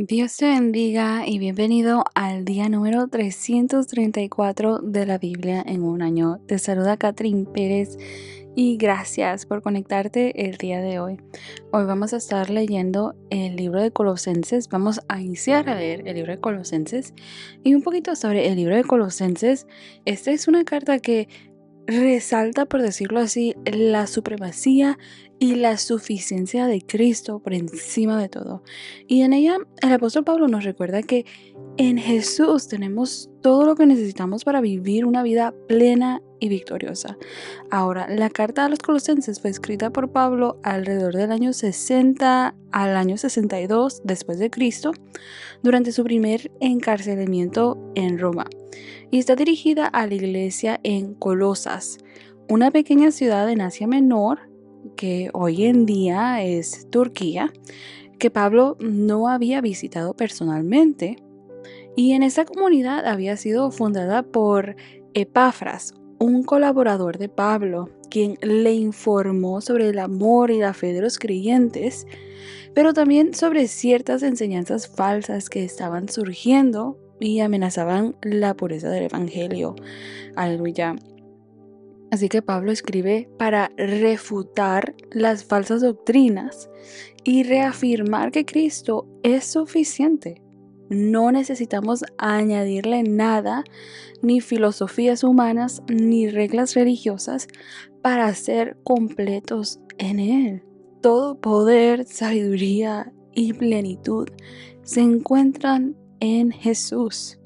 Dios te bendiga y bienvenido al día número 334 de la Biblia en un año. Te saluda Catherine Pérez y gracias por conectarte el día de hoy. Hoy vamos a estar leyendo el libro de Colosenses. Vamos a iniciar a leer el libro de Colosenses y un poquito sobre el libro de Colosenses. Esta es una carta que resalta, por decirlo así, la supremacía y la suficiencia de Cristo por encima de todo. Y en ella el apóstol Pablo nos recuerda que en Jesús tenemos todo lo que necesitamos para vivir una vida plena y victoriosa. Ahora, la carta a los Colosenses fue escrita por Pablo alrededor del año 60 al año 62 después de Cristo, durante su primer encarcelamiento en Roma, y está dirigida a la iglesia en Colosas, una pequeña ciudad en Asia Menor que hoy en día es Turquía, que Pablo no había visitado personalmente. Y en esa comunidad había sido fundada por Epafras, un colaborador de Pablo, quien le informó sobre el amor y la fe de los creyentes, pero también sobre ciertas enseñanzas falsas que estaban surgiendo y amenazaban la pureza del evangelio. Aleluya. Así que Pablo escribe para refutar las falsas doctrinas y reafirmar que Cristo es suficiente. No necesitamos añadirle nada, ni filosofías humanas, ni reglas religiosas para ser completos en Él. Todo poder, sabiduría y plenitud se encuentran en Jesús.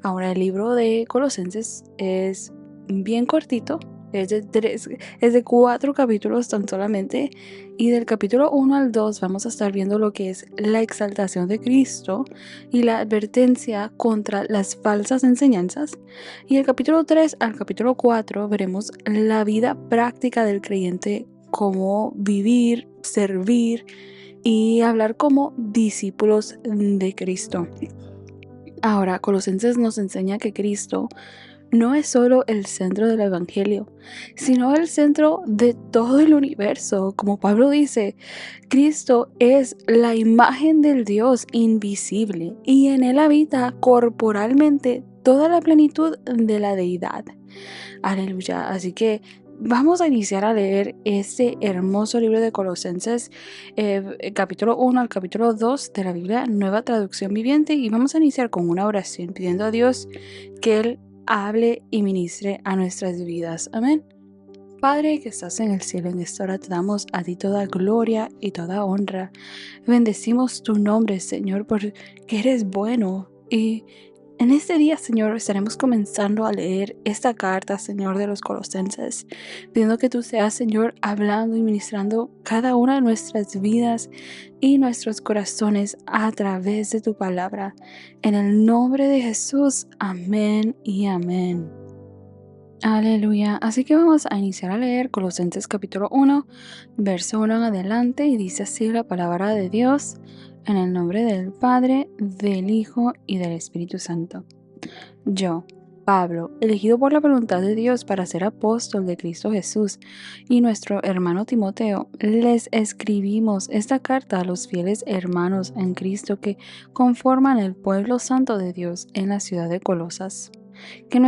Ahora, el libro de Colosenses es bien cortito, es de 4 capítulos tan solamente, y del capítulo 1 al 2 vamos a estar viendo lo que es la exaltación de Cristo y la advertencia contra las falsas enseñanzas, y del capítulo 3 al capítulo 4 veremos la vida práctica del creyente, cómo vivir, servir y hablar como discípulos de Cristo. Ahora, Colosenses nos enseña que Cristo no es solo el centro del Evangelio, sino el centro de todo el universo. Como Pablo dice, Cristo es la imagen del Dios invisible y en Él habita corporalmente toda la plenitud de la deidad. Aleluya. Así que vamos a iniciar a leer este hermoso libro de Colosenses, capítulo 1 al capítulo 2 de la Biblia, Nueva Traducción Viviente, y vamos a iniciar con una oración pidiendo a Dios que Él hable y ministre a nuestras vidas. Amén. Padre que estás en el cielo, en esta hora te damos a ti toda gloria y toda honra. Bendecimos tu nombre, Señor, porque eres bueno. Y en este día, Señor, estaremos comenzando a leer esta carta, Señor, de los Colosenses, pidiendo que tú seas, Señor, hablando y ministrando cada una de nuestras vidas y nuestros corazones a través de tu palabra. En el nombre de Jesús, amén y amén. Aleluya. Así que vamos a iniciar a leer Colosenses capítulo 1, verso 1 en adelante, y dice así la palabra de Dios: en el nombre del Padre, del Hijo y del Espíritu Santo. Yo, Pablo, elegido por la voluntad de Dios para ser apóstol de Cristo Jesús, y nuestro hermano Timoteo, les escribimos esta carta a los fieles hermanos en Cristo que conforman el pueblo santo de Dios en la ciudad de Colosas. Que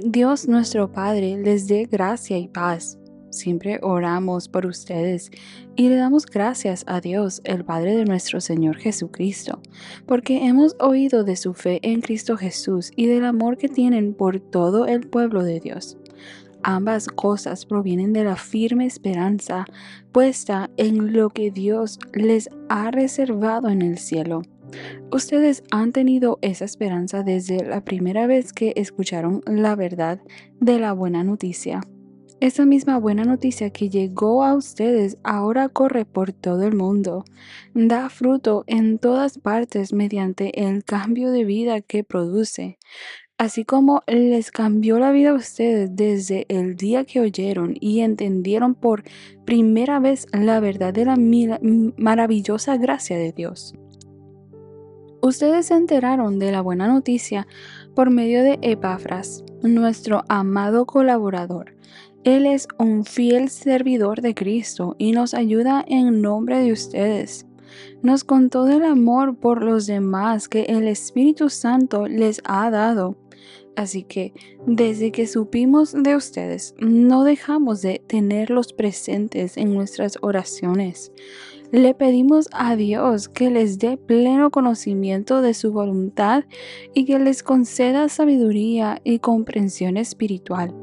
Dios nuestro Padre les dé gracia y paz. Siempre oramos por ustedes y le damos gracias a Dios, el Padre de nuestro Señor Jesucristo, porque hemos oído de su fe en Cristo Jesús y del amor que tienen por todo el pueblo de Dios. Ambas cosas provienen de la firme esperanza puesta en lo que Dios les ha reservado en el cielo. Ustedes han tenido esa esperanza desde la primera vez que escucharon la verdad de la buena noticia. Esa misma buena noticia que llegó a ustedes ahora corre por todo el mundo. Da fruto en todas partes mediante el cambio de vida que produce. Así como les cambió la vida a ustedes desde el día que oyeron y entendieron por primera vez la verdad de la maravillosa gracia de Dios. Ustedes se enteraron de la buena noticia por medio de Epafras, nuestro amado colaborador. Él es un fiel servidor de Cristo y nos ayuda en nombre de ustedes. nos contó del amor por los demás que el Espíritu Santo les ha dado. Así que, desde que supimos de ustedes, no dejamos de tenerlos presentes en nuestras oraciones. Le pedimos a Dios que les dé pleno conocimiento de su voluntad y que les conceda sabiduría y comprensión espiritual.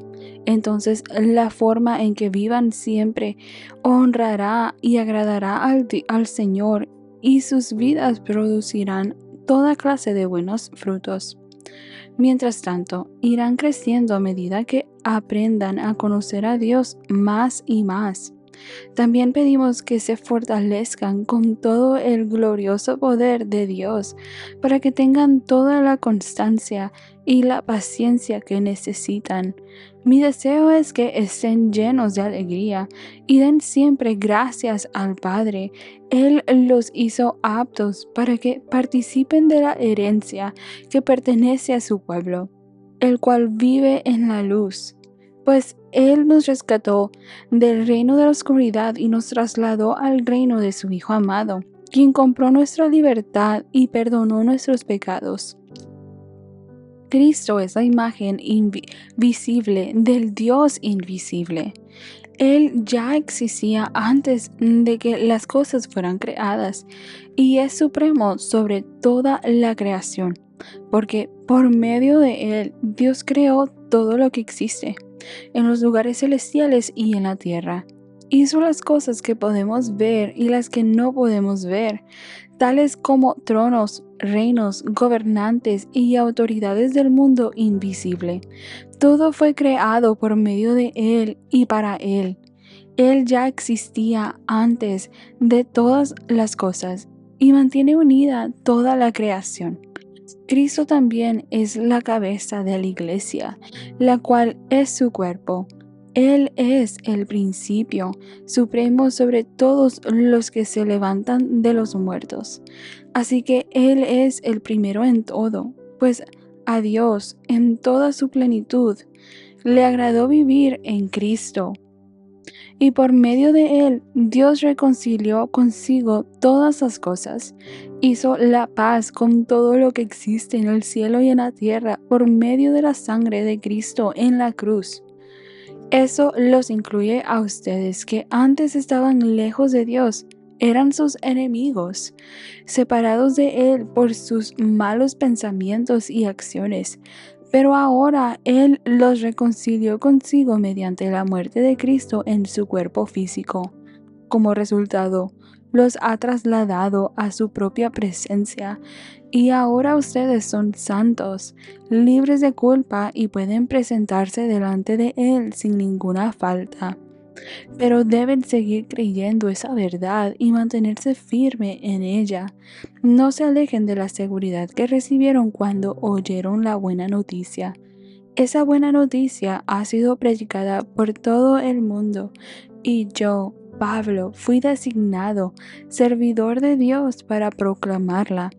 Entonces, la forma en que vivan siempre honrará y agradará al Señor, y sus vidas producirán toda clase de buenos frutos. Mientras tanto, irán creciendo a medida que aprendan a conocer a Dios más y más. También pedimos que se fortalezcan con todo el glorioso poder de Dios para que tengan toda la constancia y la paciencia que necesitan. Mi deseo es que estén llenos de alegría y den siempre gracias al Padre. Él los hizo aptos para que participen de la herencia que pertenece a su pueblo, el cual vive en la luz. Pues Él nos rescató del reino de la oscuridad y nos trasladó al reino de su Hijo amado, quien compró nuestra libertad y perdonó nuestros pecados. Cristo es la imagen invisible del Dios invisible. Él ya existía antes de que las cosas fueran creadas y es supremo sobre toda la creación, porque por medio de Él Dios creó todo lo que existe, en los lugares celestiales y en la tierra. Hizo las cosas que podemos ver y las que no podemos ver, tales como tronos, reinos, gobernantes y autoridades del mundo invisible. Todo fue creado por medio de Él y para Él. Él ya existía antes de todas las cosas y mantiene unida toda la creación. Cristo también es la cabeza de la iglesia, la cual es su cuerpo. Él es el principio supremo sobre todos los que se levantan de los muertos. Así que Él es el primero en todo, pues a Dios en toda su plenitud le agradó vivir en Cristo. Y por medio de Él, Dios reconcilió consigo todas las cosas. Hizo la paz con todo lo que existe en el cielo y en la tierra por medio de la sangre de Cristo en la cruz. Eso los incluye a ustedes que antes estaban lejos de Dios, eran sus enemigos, separados de Él por sus malos pensamientos y acciones. Pero ahora Él los reconcilió consigo mediante la muerte de Cristo en su cuerpo físico. Como resultado, los ha trasladado a su propia presencia, y ahora ustedes son santos, libres de culpa y pueden presentarse delante de Él sin ninguna falta. Pero deben seguir creyendo esa verdad y mantenerse firme en ella. No se alejen de la seguridad que recibieron cuando oyeron la buena noticia. Esa buena noticia ha sido predicada por todo el mundo, y yo, Pablo, fui designado servidor de Dios para proclamarla.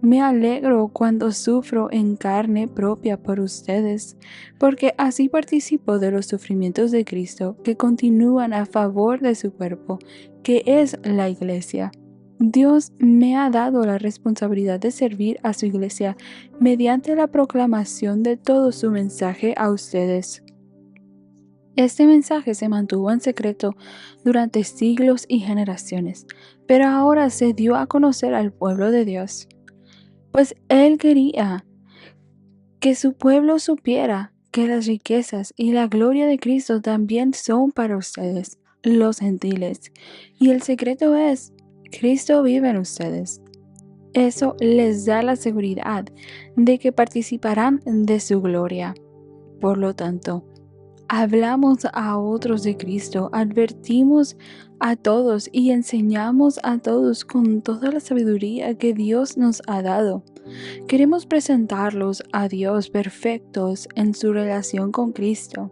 Me alegro cuando sufro en carne propia por ustedes, porque así participo de los sufrimientos de Cristo que continúan a favor de su cuerpo, que es la iglesia. Dios me ha dado la responsabilidad de servir a su iglesia mediante la proclamación de todo su mensaje a ustedes. Este mensaje se mantuvo en secreto durante siglos y generaciones, pero ahora se dio a conocer al pueblo de Dios. Pues Él quería que su pueblo supiera que las riquezas y la gloria de Cristo también son para ustedes, los gentiles. Y el secreto es, Cristo vive en ustedes. Eso les da la seguridad de que participarán de su gloria. Por lo tanto, hablamos a otros de Cristo, advertimos a todos y enseñamos a todos con toda la sabiduría que Dios nos ha dado. Queremos presentarlos a Dios perfectos en su relación con Cristo.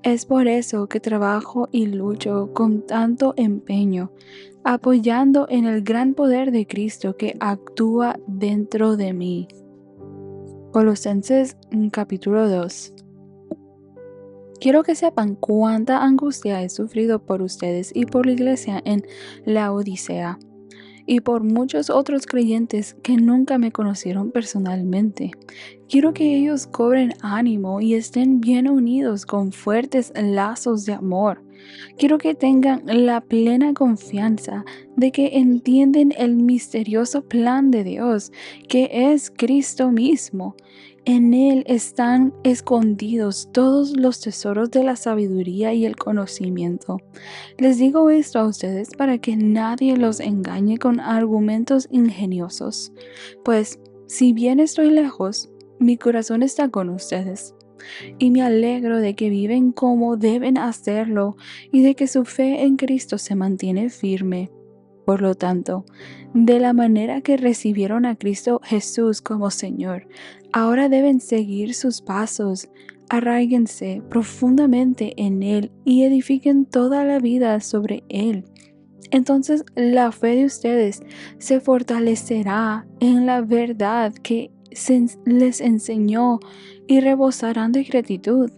Es por eso que trabajo y lucho con tanto empeño, apoyando en el gran poder de Cristo que actúa dentro de mí. Colosenses capítulo 2. Quiero que sepan cuánta angustia he sufrido por ustedes y por la iglesia en la Odisea. y por muchos otros creyentes que nunca me conocieron personalmente. Quiero que ellos cobren ánimo y estén bien unidos con fuertes lazos de amor. Quiero que tengan la plena confianza de que entienden el misterioso plan de Dios, que es Cristo mismo. En Él están escondidos todos los tesoros de la sabiduría y el conocimiento. Les digo esto a ustedes para que nadie los engañe con argumentos ingeniosos, pues si bien estoy lejos, mi corazón está con ustedes y me alegro de que viven como deben hacerlo y de que su fe en Cristo se mantiene firme. Por lo tanto, de la manera que recibieron a Cristo Jesús como Señor, ahora deben seguir sus pasos. Arráiguense profundamente en Él y edifiquen toda la vida sobre Él. Entonces la fe de ustedes se fortalecerá en la verdad que les enseñó y rebosarán de gratitud.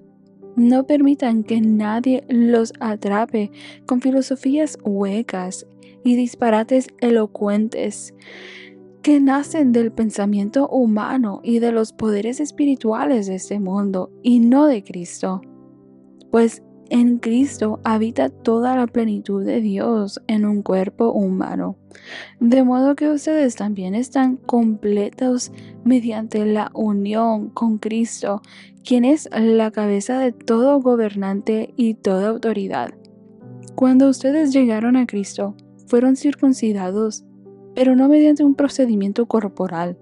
No permitan que nadie los atrape con filosofías huecas y disparates elocuentes que nacen del pensamiento humano y de los poderes espirituales de este mundo y no de Cristo. Pues en Cristo habita toda la plenitud de Dios en un cuerpo humano, de modo que ustedes también están completos mediante la unión con Cristo, quien es la cabeza de todo gobernante y toda autoridad. Cuando ustedes llegaron a Cristo, fueron circuncidados, pero no mediante un procedimiento corporal.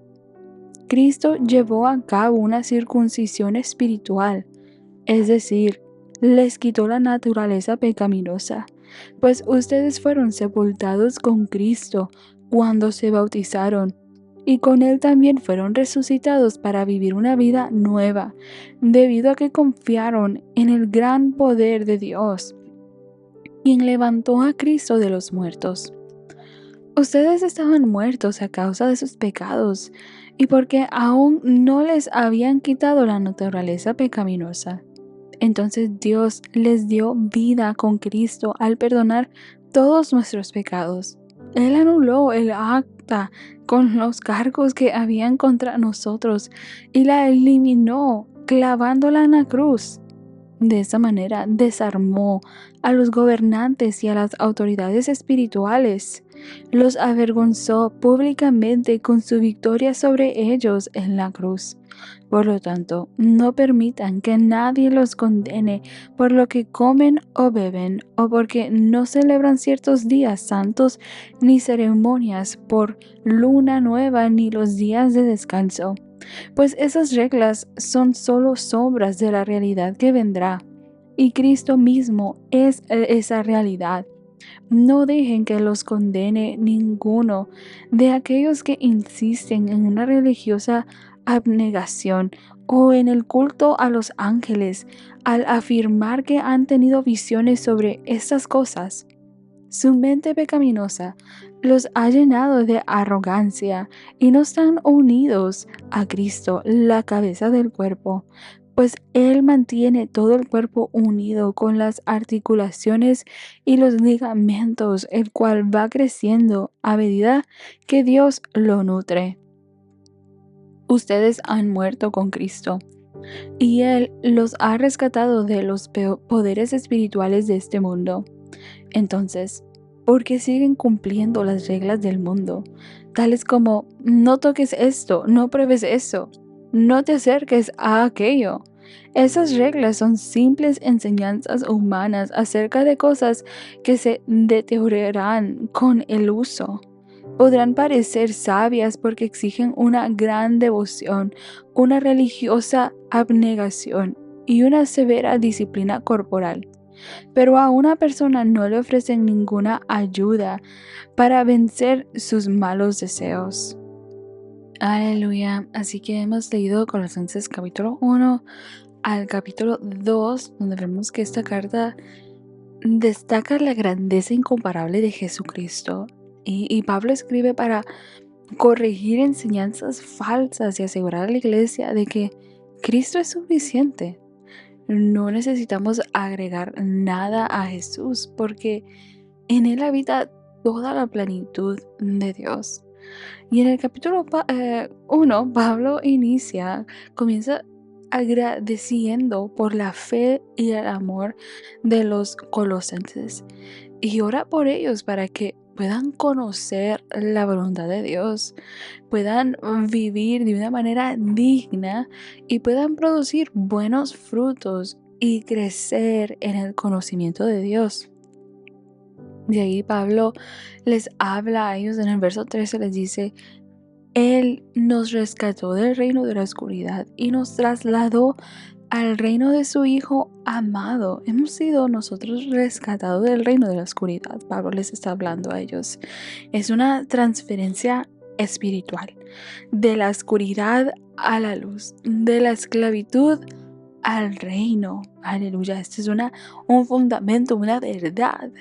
Cristo llevó a cabo una circuncisión espiritual, es decir, les quitó la naturaleza pecaminosa, pues ustedes fueron sepultados con Cristo cuando se bautizaron, y con Él también fueron resucitados para vivir una vida nueva, debido a que confiaron en el gran poder de Dios, quien levantó a Cristo de los muertos. Ustedes estaban muertos a causa de sus pecados, y porque aún no les habían quitado la naturaleza pecaminosa. Entonces Dios les dio vida con Cristo al perdonar todos nuestros pecados. Él anuló el acta con los cargos que habían contra nosotros y la eliminó clavándola en la cruz. De esa manera desarmó a los gobernantes y a las autoridades espirituales. Los avergonzó públicamente con su victoria sobre ellos en la cruz. Por lo tanto, no permitan que nadie los condene por lo que comen o beben, o porque no celebran ciertos días santos, ni ceremonias por luna nueva, ni los días de descanso. Pues esas reglas son solo sombras de la realidad que vendrá, y Cristo mismo es esa realidad. No dejen que los condene ninguno de aquellos que insisten en una religiosa abnegación o en el culto a los ángeles al afirmar que han tenido visiones sobre estas cosas. Su mente pecaminosa los ha llenado de arrogancia y no están unidos a Cristo, la cabeza del cuerpo, pues Él mantiene todo el cuerpo unido con las articulaciones y los ligamentos, el cual va creciendo a medida que Dios lo nutre. Ustedes han muerto con Cristo, y Él los ha rescatado de los poderes espirituales de este mundo. Entonces, ¿por qué siguen cumpliendo las reglas del mundo? Tales como, no toques esto, no pruebes eso, no te acerques a aquello. Esas reglas son simples enseñanzas humanas acerca de cosas que se deteriorarán con el uso. Podrán parecer sabias porque exigen una gran devoción, una religiosa abnegación y una severa disciplina corporal. Pero a una persona no le ofrecen ninguna ayuda para vencer sus malos deseos. Aleluya. Así que hemos leído Colosenses capítulo 1 al capítulo 2, donde vemos que esta carta destaca la grandeza incomparable de Jesucristo. Y Pablo escribe para corregir enseñanzas falsas y asegurar a la iglesia de que Cristo es suficiente. No necesitamos agregar nada a Jesús porque en Él habita toda la plenitud de Dios. Y en el capítulo 1, Pablo comienza agradeciendo por la fe y el amor de los colosenses y ora por ellos para que puedan conocer la voluntad de Dios, puedan vivir de una manera digna y puedan producir buenos frutos y crecer en el conocimiento de Dios. De ahí Pablo les habla a ellos en el verso 13, les dice: Él nos rescató del reino de la oscuridad y nos trasladó al reino de su Hijo amado. Hemos sido nosotros rescatados del reino de la oscuridad. Pablo les está hablando a ellos. Es una transferencia espiritual, de la oscuridad a la luz, de la esclavitud al reino. Aleluya. Este es un fundamento, una verdad.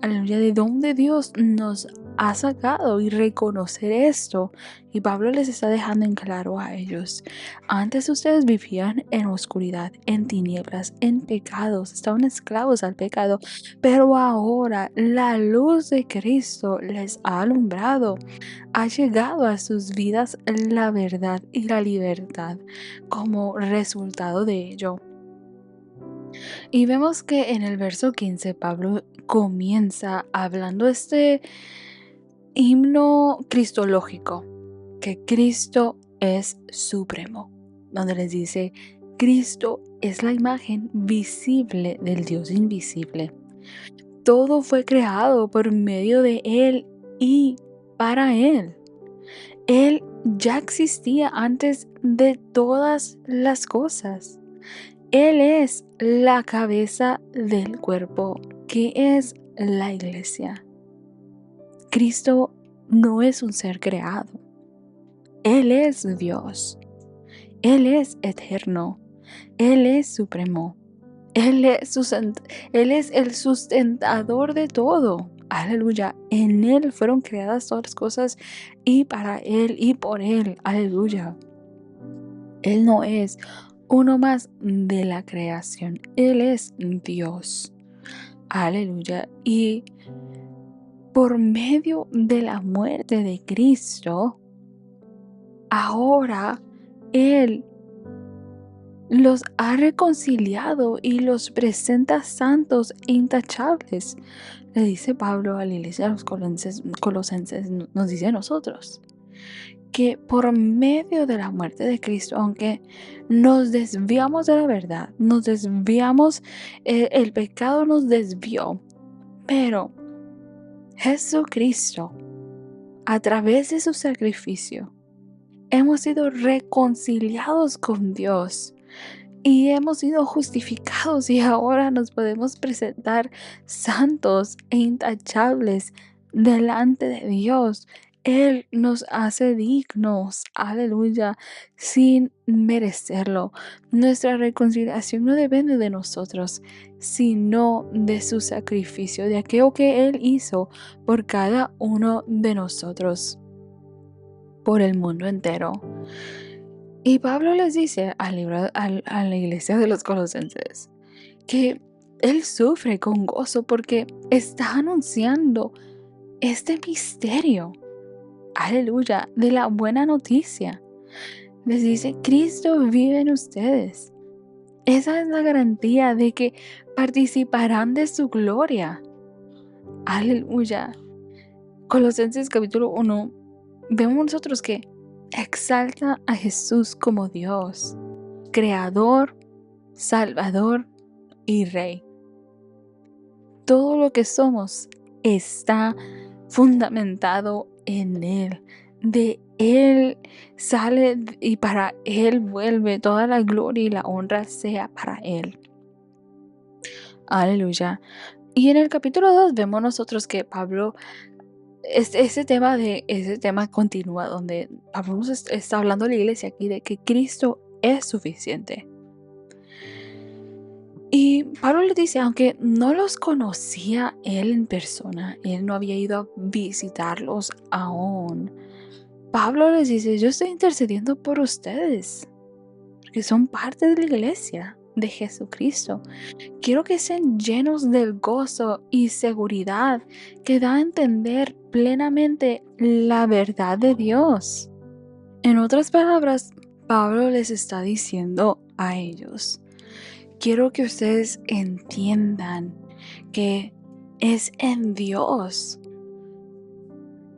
Aleluya, de donde Dios nos ha sacado, y reconocer esto. Y Pablo les está dejando en claro a ellos: antes ustedes vivían en oscuridad, en tinieblas, en pecados, estaban esclavos al pecado, pero ahora la luz de Cristo les ha alumbrado. Ha llegado a sus vidas la verdad y la libertad como resultado de ello. Y vemos que en el verso 15 Pablo comienza hablando este himno cristológico, que Cristo es supremo, donde les dice: Cristo es la imagen visible del Dios invisible. Todo fue creado por medio de Él y para Él. Él ya existía antes de todas las cosas. Él es la cabeza del cuerpo, que es la iglesia. Cristo no es un ser creado. Él es Dios. Él es eterno. Él es supremo. Él es el sustentador de todo. Aleluya. En Él fueron creadas todas las cosas, y para Él y por Él. Aleluya. Él no es uno más de la creación. Él es Dios. Aleluya. Y por medio de la muerte de Cristo, ahora Él los ha reconciliado y los presenta santos e intachables. Le dice Pablo a la iglesia de los colosenses, nos dice a nosotros, que por medio de la muerte de Cristo, aunque nos desviamos de la verdad, nos desviamos, el pecado nos desvió, pero Jesucristo, a través de su sacrificio, hemos sido reconciliados con Dios y hemos sido justificados, y ahora nos podemos presentar santos e intachables delante de Dios. Él nos hace dignos, aleluya, sin merecerlo. Nuestra reconciliación no depende de nosotros, sino de su sacrificio, de aquello que Él hizo por cada uno de nosotros, por el mundo entero. Y Pablo les dice a la iglesia de los colosenses que él sufre con gozo porque está anunciando este misterio, aleluya, de la buena noticia. Les dice: Cristo vive en ustedes. Esa es la garantía de que participarán de su gloria. Aleluya. Colosenses capítulo 1, vemos nosotros que exalta a Jesús como Dios, Creador, Salvador y Rey. Todo lo que somos está fundamentado en Él. De Él sale y para Él vuelve. Toda la gloria y la honra sea para Él. Aleluya. Y en el capítulo 2 vemos nosotros que Pablo, ese tema continúa, donde Pablo nos está hablando a la iglesia aquí de que Cristo es suficiente. Y Pablo les dice, aunque no los conocía él en persona, él no había ido a visitarlos aún, Pablo les dice: yo estoy intercediendo por ustedes, porque son parte de la iglesia. de Jesucristo. Quiero que sean llenos del gozo y seguridad que da a entender plenamente la verdad de Dios. En otras palabras, Pablo les está diciendo a ellos: quiero que ustedes entiendan que es en Dios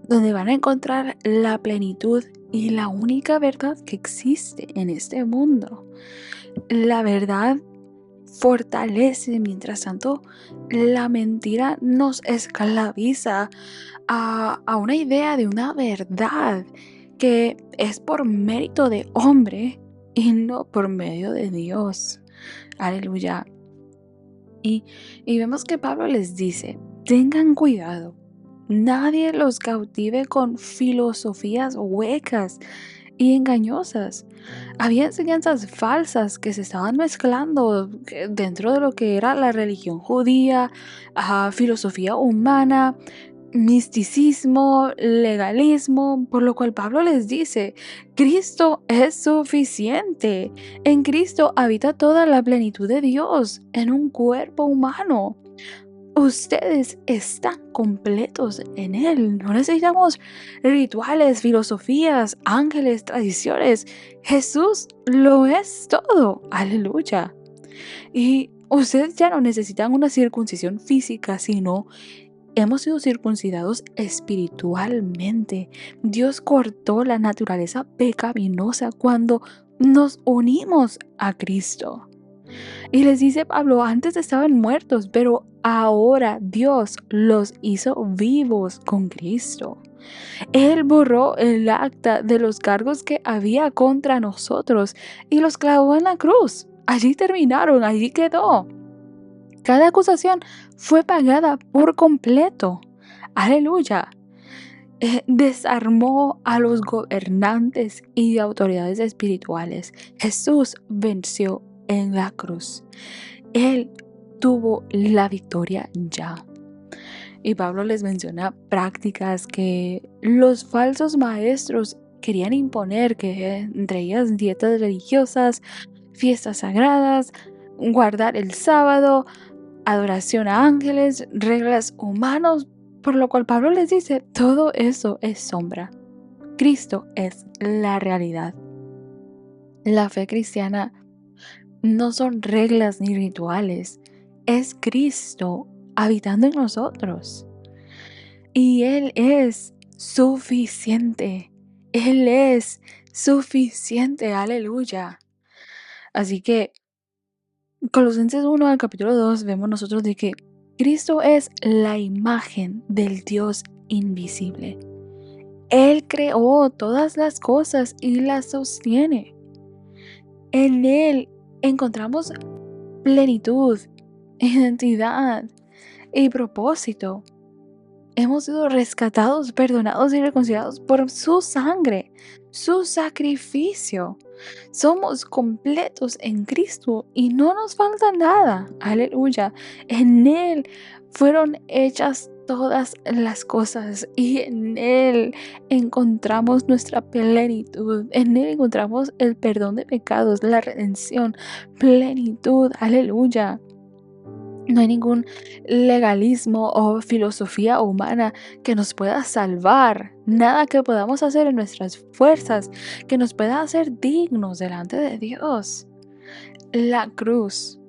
donde van a encontrar la plenitud y la única verdad que existe en este mundo. La verdad fortalece, mientras tanto, la mentira nos esclaviza a una idea de una verdad que es por mérito de hombre y no por medio de Dios. Aleluya. Y vemos que Pablo les dice: tengan cuidado, nadie los cautive con filosofías huecas y engañosas. Había enseñanzas falsas que se estaban mezclando dentro de lo que era la religión judía, filosofía humana, misticismo, legalismo, por lo cual Pablo les dice: Cristo es suficiente. En Cristo habita toda la plenitud de Dios en un cuerpo humano. Ustedes están completos en Él. No necesitamos rituales, filosofías, ángeles, tradiciones. Jesús lo es todo. Aleluya. Y ustedes ya no necesitan una circuncisión física, sino hemos sido circuncidados espiritualmente. Dios cortó la naturaleza pecaminosa cuando nos unimos a Cristo. Y les dice Pablo: antes estaban muertos, pero ahora Dios los hizo vivos con Cristo. Él borró el acta de los cargos que había contra nosotros y los clavó en la cruz. Allí terminaron, allí quedó. Cada acusación fue pagada por completo. Aleluya. Desarmó a los gobernantes y autoridades espirituales. Jesús venció en la cruz. Él tuvo la victoria ya. Y Pablo les menciona prácticas que los falsos maestros querían imponer, que entre ellas dietas religiosas, fiestas sagradas, guardar el sábado, adoración a ángeles, reglas humanos, por lo cual Pablo les dice: todo eso es sombra. Cristo es la realidad. La fe cristiana no son reglas ni rituales, es Cristo habitando en nosotros. Y Él es suficiente. Él es suficiente, aleluya. Así que Colosenses 1 al capítulo 2 vemos nosotros de que Cristo es la imagen del Dios invisible. Él creó todas las cosas y las sostiene. En Él encontramos plenitud, identidad y propósito. Hemos sido rescatados, perdonados y reconciliados por su sangre, su sacrificio. Somos completos en Cristo y no nos falta nada. Aleluya. En Él fueron hechas todas las cosas y en Él encontramos nuestra plenitud. En Él encontramos el perdón de pecados, la redención, plenitud. Aleluya. No hay ningún legalismo o filosofía humana que nos pueda salvar. Nada que podamos hacer en nuestras fuerzas que nos pueda hacer dignos delante de Dios. La cruz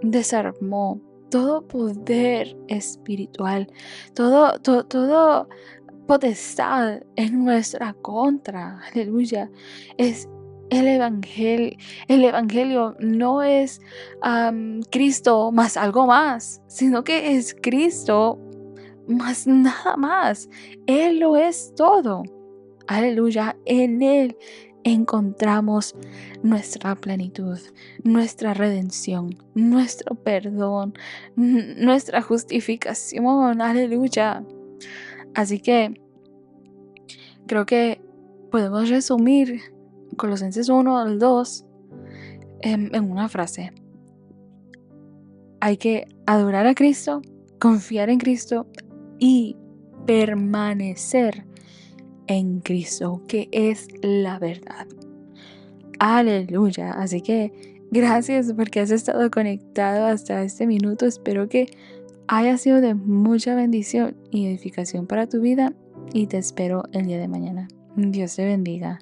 desarmó todo poder espiritual, todo potestad en nuestra contra. Aleluya. Es el evangelio. El evangelio no es Cristo más algo más, sino que es Cristo más nada más. Él lo es todo. Aleluya. En Él encontramos nuestra plenitud, nuestra redención, nuestro perdón, nuestra justificación. Aleluya. Así que creo que podemos resumir Colosenses 1 al 2 en una frase. Hay que adorar a Cristo, confiar en Cristo y permanecer en Cristo, que es la verdad. Aleluya. Así que Gracias porque has estado conectado hasta este minuto. Espero que haya sido de mucha bendición y edificación para tu vida y te espero el día de mañana. Dios te bendiga.